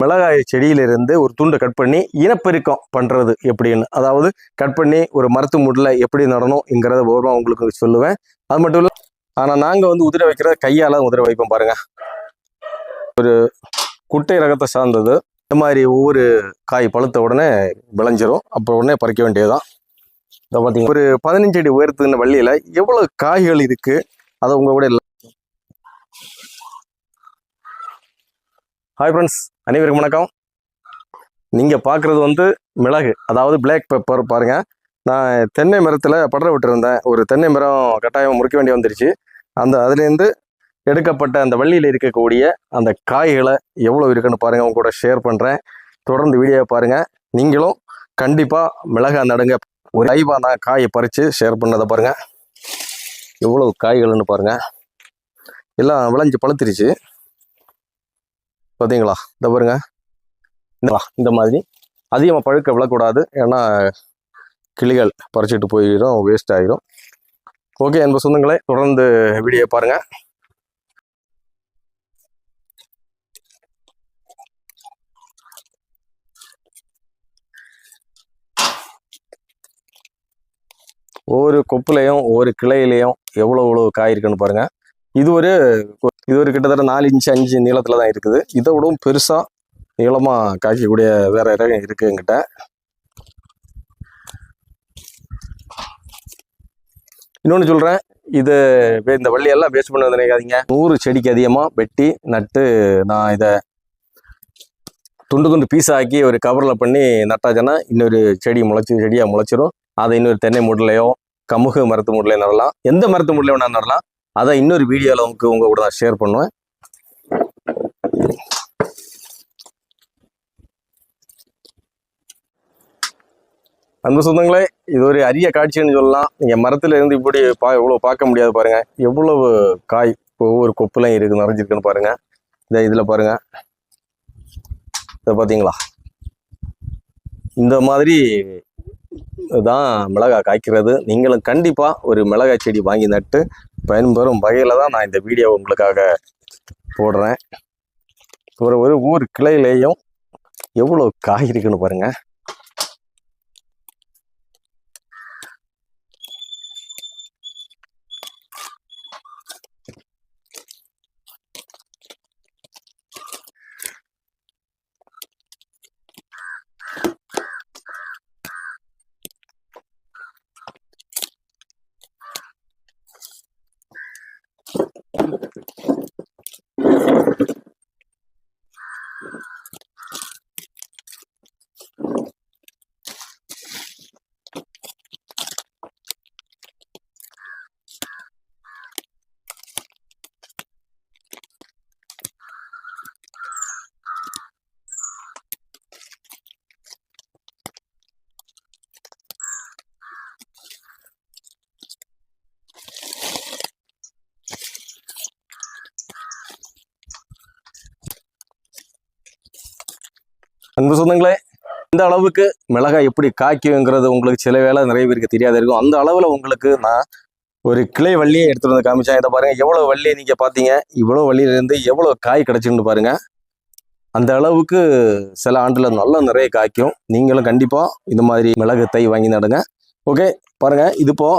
மிளகாய் செடியிலிருந்து ஒரு துண்டை கட் பண்ணி இனப்பெருக்கம் பண்ணுறது எப்படின்னு, அதாவது கட் பண்ணி ஒரு மரத்து மூட்டில் எப்படி நடணும்ங்கிறத ஓரமாக உங்களுக்கு சொல்லுவேன். அது மட்டும் இல்லை, ஆனால் நாங்கள் வந்து உதிர வைக்கிறத கையால் உதிர வைப்போம் பாருங்கள். ஒரு குட்டை ரகத்தை சார்ந்தது. இந்த மாதிரி ஒவ்வொரு காய் பழுத்த உடனே விளைஞ்சிரும். அப்போ உடனே பறிக்க வேண்டியதுதான். இதை பார்த்தீங்கன்னா ஒரு 15 அடி உயரத்துக்கு வள்ளியில் எவ்வளோ காய்கள் இருக்குது அதை உங்கள் கூட இல்லை. ஹாய் ஃப்ரெண்ட்ஸ், அனைவருக்கும் வணக்கம். நீங்கள் பார்க்குறது வந்து மிளகு, அதாவது பிளாக் பெப்பர். பாருங்கள், நான் தென்னை மரத்தில் படர விட்டுருந்தேன். ஒரு தென்னை மரம் கட்டாயம் முறிக்க வேண்டிய வந்துருச்சு. அதுலேருந்து எடுக்கப்பட்ட அந்த வள்ளியில் இருக்கக்கூடிய அந்த காய்களை எவ்வளோ இருக்குன்னு பாருங்கள், உங்க கூட ஷேர் பண்ணுறேன். தொடர்ந்து வீடியோவை பாருங்கள். நீங்களும் கண்டிப்பாக மிளகா நடுங்க. ஒரு லைவாக தான் காயை பறித்து ஷேர் பண்ணதை பாருங்கள். எவ்வளோ காய்கள்னு பாருங்கள். எல்லாம் விளைஞ்சி பழுத்துருச்சு பார்த்தீங்களா? இந்த பாருங்க, இந்த மாதிரி அதிகமாக பழுக்க விழக்கூடாது, ஏன்னா கிளிகள் பறிச்சுட்டு போயிடும், வேஸ்ட் ஆகிடும். ஓகே என்பது சொந்தங்களே, தொடர்ந்து வீடியோ பாருங்க. ஒவ்வொரு கொப்புலையும் ஒவ்வொரு கிளையிலையும் எவ்வளோ காய் இருக்குன்னு பாருங்க. இது ஒரு கிட்டத்தட்ட 4 இன்ச்சு 5 நீளத்துல தான் இருக்குது. இதை விடவும் பெருசா நீளமா காய்க்கக்கூடிய வேற ரகம் இருக்கு என்கிட்ட. இன்னொன்று சொல்றேன், இது இந்த வள்ளியெல்லாம் வேஸ்ட் பண்ண நினைக்காதீங்க. 100 செடிக்கு அதிகமாக வெட்டி நட்டு நான் இதை துண்டு பீஸ் ஆக்கி ஒரு கவரில் பண்ணி நட்டாச்சுன்னா இன்னொரு செடியாக முளைச்சிரும். அதை இன்னொரு தென்னை மூட்டிலையோ கமுகு மரத்து மூட்டிலையோ நடலாம். எந்த மரத்து மூட்டிலையோ வேணா நடலாம். அதை இன்னொரு வீடியோவில் உங்க கூட நான் ஷேர் பண்ணுவேன். அன்பு சொந்தங்களே, இது ஒரு அரிய காட்சின்னு சொல்லலாம். நீங்கள் மரத்துல இருந்து இப்படி எவ்வளோ பார்க்க முடியாது பாருங்க. எவ்வளவு காய் ஒவ்வொரு கொப்புலையும் இருக்கு, நிறைஞ்சிருக்குன்னு பாருங்க. இதில் பாருங்க, இதை பார்த்தீங்களா? இந்த மாதிரி தான் மிளகாய் காய்க்கிறது. நீங்களும் கண்டிப்பாக ஒரு மிளகாய் செடி வாங்கி நட்டு பயன்பெறும் வகையில் தான் நான் இந்த வீடியோ உங்களுக்காக போடுறேன். ஒவ்வொரு கிளையிலையும் எவ்வளோ காய் இருக்குன்னு பாருங்க. அன்பு சொந்தங்களே, இந்த அளவுக்கு மிளகாய் எப்படி காய்க்குங்கிறது உங்களுக்கு சில வேளை நிறைய பேருக்கு தெரியாது இருக்கும். அந்த அளவில் உங்களுக்கு நான் ஒரு கிளை வள்ளியை எடுத்துகிட்டு வந்து காமிச்சேன். இதை பாருங்க, எவ்வளோ வள்ளியை நீங்கள் பார்த்தீங்க, இவ்வளோ வள்ளியிலேருந்து எவ்வளோ காய் கிடச்சுன்னு பாருங்க. அந்த அளவுக்கு சில ஆண்டில் நல்லா நிறைய காய்க்கும். நீங்களும் கண்டிப்பாக இந்த மாதிரி மிளகு தை வாங்கி நடுங்க. ஓகே பாருங்க, இது இப்போ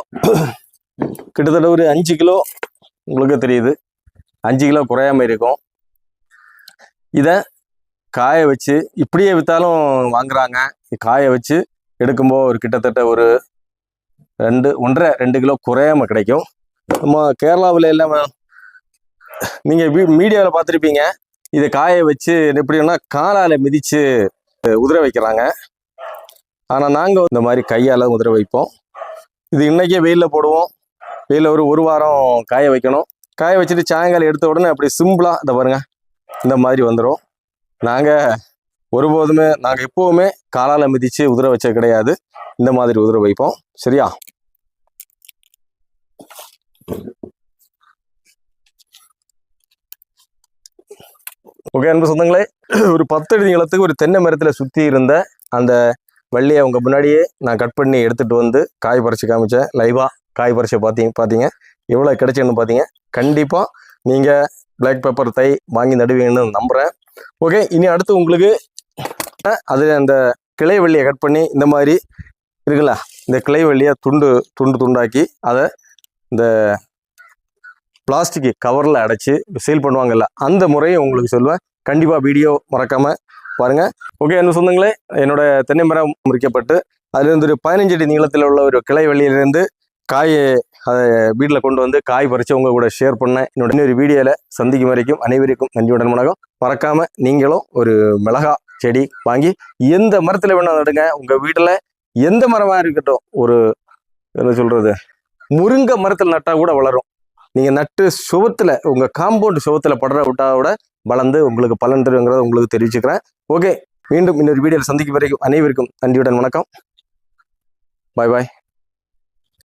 கிட்டத்தட்ட ஒரு 5 கிலோ உங்களுக்கு தெரியுது, 5 கிலோ குறையாம இருக்கும். இதை காய வச்சு இப்படியே விற்றாலும் வாங்குறாங்க. காய வச்சு எடுக்கும்போது ஒரு கிட்டத்தட்ட ஒரு 1.5-2 கிலோ குறையாம கிடைக்கும். நம்ம கேரளாவில் எல்லாம் நீங்கள் மீடியாவில் பார்த்துருப்பீங்க. இதை காய வச்சு எப்படின்னா காலால் மிதித்து உதிர வைக்கிறாங்க. ஆனால் நாங்கள் இந்த மாதிரி கையால் உதிர வைப்போம். இது இன்றைக்கே வெயிலில் போடுவோம். வெயிலில் ஒரு வாரம் காய வைக்கணும். காய வச்சுட்டு சாயங்காலம் எடுத்த உடனே அப்படி சிம்பிளாக இதை பாருங்கள், இந்த மாதிரி வந்துடும். நாங்கள் எப்போவுமே காலால் மிதித்து உதிர வச்ச கிடையாது. இந்த மாதிரி உதிர வைப்போம். சரியா? ஓகே அன்பு சொந்தங்களே, ஒரு 10 அடி நீளத்துக்கு ஒரு தென்னை மரத்தில் சுற்றி இருந்த அந்த வள்ளியை உங்கள் முன்னாடியே நான் கட் பண்ணி எடுத்துகிட்டு வந்து காய் பறித்து காமிச்சேன். லைவாக காய் பறிச்சு பார்த்தீங்க எவ்வளோ கிடைச்சுன்னு பார்த்தீங்க. கண்டிப்பாக நீங்கள் பிளாக் பெப்பர் தை வாங்கி நடுவீங்கன்னு நம்புகிறேன். ஓகே, இனி அடுத்து உங்களுக்கு அது அந்த கிளை வள்ளியை கட் பண்ணி இந்த மாதிரி இருக்குல்ல, இந்த கிளை வள்ளியை துண்டாக்கி அதை இந்த பிளாஸ்டிக் கவரில் அடைச்சி சேல் பண்ணுவாங்கல்ல, அந்த முறையை உங்களுக்கு சொல்லுவேன். கண்டிப்பாக வீடியோ மறக்காமல் பாருங்கள். ஓகே, என்ன சொந்தங்களே, என்னோட தென்னை மரம் முறிக்கப்பட்டு அதுலேருந்து ஒரு 15 அடி நீளத்தில் உள்ள ஒரு கிளை வள்ளியிலேருந்து காயை அதை வீட்டில் கொண்டு வந்து காய் பறித்து உங்க கூட ஷேர் பண்ணேன். என்னோட இன்னொரு வீடியோவில் சந்திக்கும் வரைக்கும் அனைவருக்கும் நன்றியுடன் வணக்கம். மறக்காமல் நீங்களும் ஒரு மிளகா செடி வாங்கி எந்த மரத்தில் வேணால் நடுங்க. உங்கள் வீட்டில் எந்த மரமாக இருக்கட்டும், ஒரு என்ன சொல்கிறது, முருங்கை மரத்தில் நட்டால் கூட வளரும். நீங்கள் நட்டு சுவத்தில் உங்கள் காம்பவுண்ட் சுவத்தில் படர விட்டாவோட வளர்ந்து உங்களுக்கு பலன் தருங்கிறத உங்களுக்கு தெரிவிச்சுக்கிறேன். ஓகே, மீண்டும் இன்னொரு வீடியோவில் சந்திக்கும் வரைக்கும் அனைவருக்கும் நன்றியுடன் வணக்கம். பாய் பாய்.